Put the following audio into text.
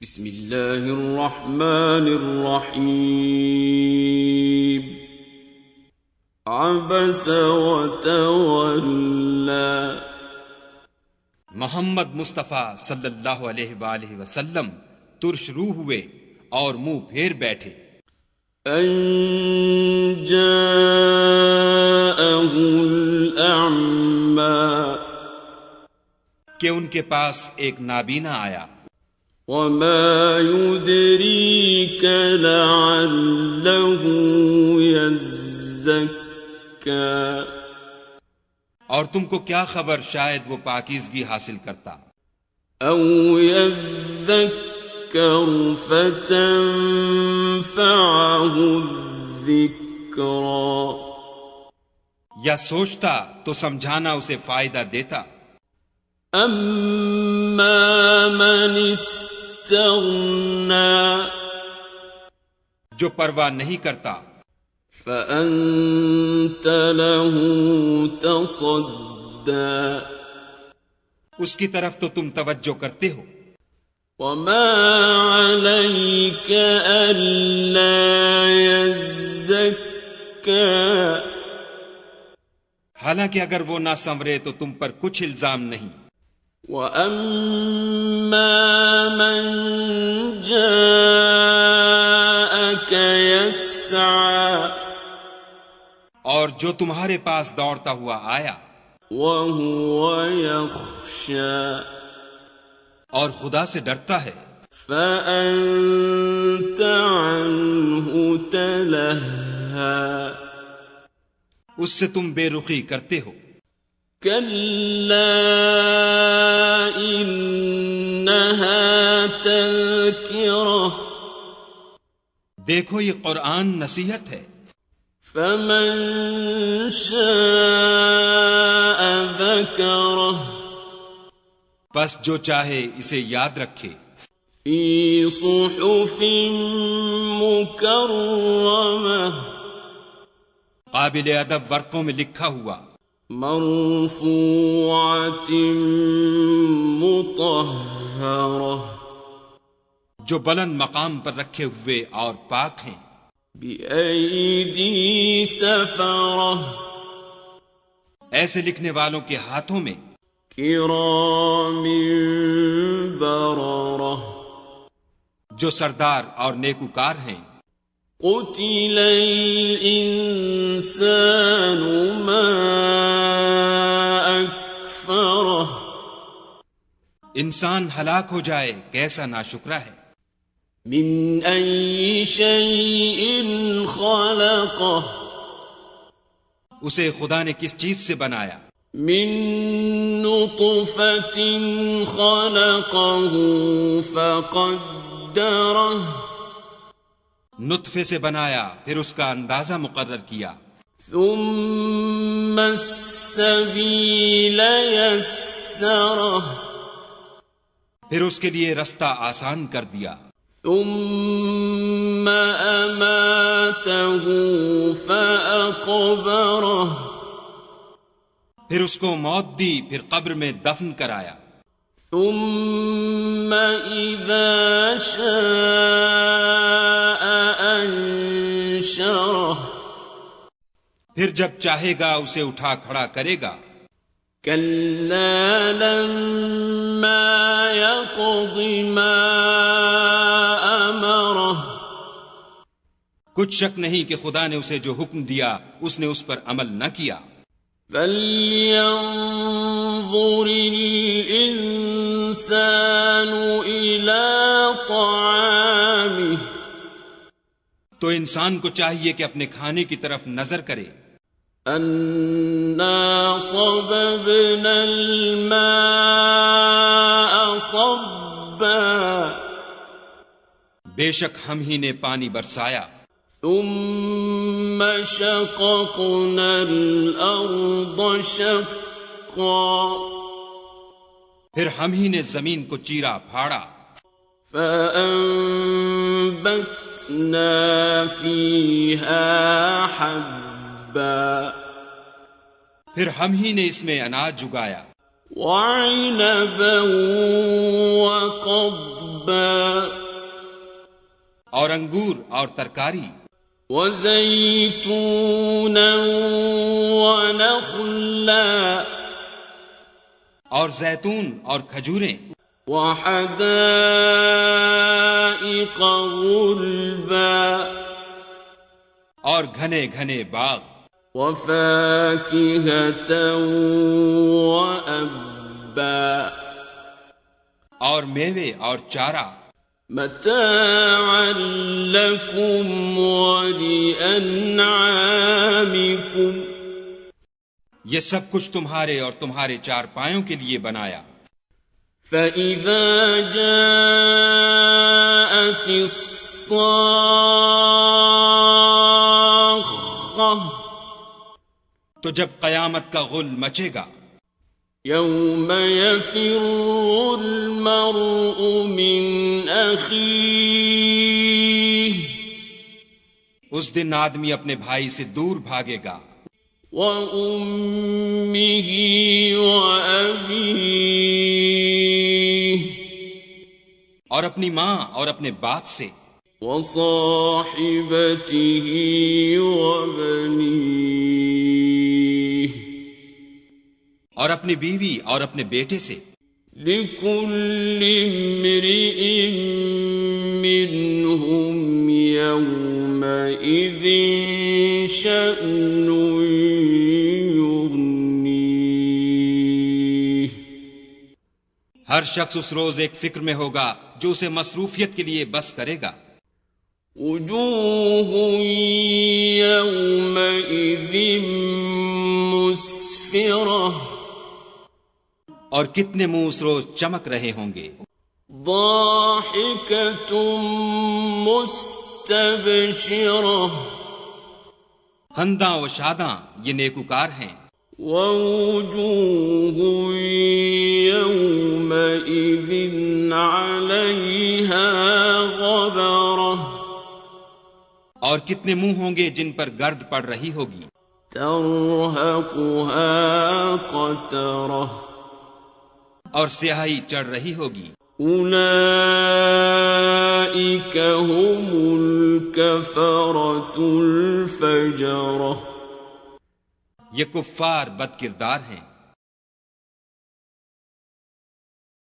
بسم اللہ الرحمن الرحیم عبس وتولى محمد مصطفیٰ صلی اللہ علیہ وآلہ وسلم ترش روح ہوئے اور منہ پھیر بیٹھے ان جاءه الأعمى کہ ان کے پاس ایک نابینا آیا وما يدريك لعله يزكى اور تم کو کیا خبر شاید وہ پاکیزگی حاصل کرتا او يذكر فتنفعه الذكرى یا سوچتا تو سمجھانا اسے فائدہ دیتا اما من استغنى جو پرواہ نہیں کرتا فأنت له تصدى اس کی طرف تو تم توجہ کرتے ہو وما عليك ألا يزكى حالانکہ اگر وہ نہ سنورے تو تم پر کچھ الزام نہیں وَأَمَّا مَن جَاءَكَ يَسْعَى اور جو تمہارے پاس دوڑتا ہوا آیا وَهُوَ يَخْشَى اور خدا سے ڈرتا ہے فَأَنْتَ عَنْهُ تَلَهَّى اس سے تم بے رخی کرتے ہو كَلَّا إِنَّهَا تَذْكِرَةٌ دیکھو یہ قرآن نصیحت ہے فَمَن شَاءَ ذَكَرَهُ بس جو چاہے اسے یاد رکھے فِي صُحُفٍ مُكَرَّمَةٍ قابل ادب ورقوں میں لکھا ہوا مرفوعة مطهرة جو بلند مقام پر رکھے ہوئے اور پاک ہیں بأيدي سفرة ایسے لکھنے والوں کے ہاتھوں میں كرام بررة جو سردار اور نیکوکار ہیں قتل الإنسان ما أكفره انسان ہلاک ہو جائے کیسا ناشکرا ہے من أي شيء خلقه اسے خدا نے کس چیز سے بنایا من نطفة خلقه فقدره نطفے سے بنایا پھر اس کا اندازہ مقرر کیا ثم السبيل يسره پھر اس کے لیے رستہ آسان کر دیا ثم أماته فأقبره پھر اس کو موت دی پھر قبر میں دفن کرایا ثم إذا شاء أنشره پھر جب چاہے گا اسے اٹھا کھڑا کرے گا كلا لما يقض ما أمره کچھ شک نہیں کہ خدا نے اسے جو حکم دیا اس نے اس پر عمل نہ کیا فَلْيَنظُرِ الْإِنسَانُ إِلَى طَعَامِهِ تو انسان کو چاہیے کہ اپنے کھانے کی طرف نظر کرے أَنَّا صَبَبْنَا الْمَاءَ صَبًّا بے شک ہم ہی نے پانی برسایا ثم شققنا الأرض شقا پھر ہم ہی نے زمین کو چیرا پھاڑا فأنبتنا فيها حبا پھر ہم ہی نے اس میں اناج اگایا وعنبا وقضبا رطبا اور انگور اور ترکاری، وزيتونا ونخلا اور زیتون اور کھجوریں، وحدائق غلبا اور گھنے گھنے باغ، وفاكهة وأبا اور میوے اور چارہ، متاعا لكم ولأنعامكم، یہ سب کچھ تمہارے اور تمہارے چارپایوں کے لیے بنایا۔ فَإِذَا جَاءَتِ الصَّاخَّةُ، تو جب قیامت کا غل مچے گا، يَوْمَ يَفِرُّ الْمَرْءُ مِنْ أَخِيهِ، اس دن آدمی اپنے بھائی سے دور بھاگے گا، وَأُمِّهِ وَأَبِيهِ، اور اپنی ماں اور اپنے باپ سے، وَصَاحِبَتِهِ وَبَنِيهِ، اور اپنی بیوی اور اپنے بیٹے سے۔ لِكُلِّ امْرِئٍ مِّنْهُمْ يَوْمَئِذٍ شَأْنٌ يُغْنِيهِ، ہر شخص اس روز ایک فکر میں ہوگا جو اسے مصروفیت کے لیے بس کرے گا۔ وجوه يومئذ مسفرة، اور کتنے منہ اس روز چمک رہے ہوں گے، ضاحكة مستبشرة، خنداں و شاداں یہ نیکوکار ہیں، ووجوه يومئذ عليها غبرة، اور کتنے منہ ہوں گے جن پر گرد پڑ رہی ہوگی، ترهقها قترة، اور سیاہی چڑھ رہی ہوگی۔ أولئك هم الكفرة الفجرة، یہ کفار بد کردار ہیں۔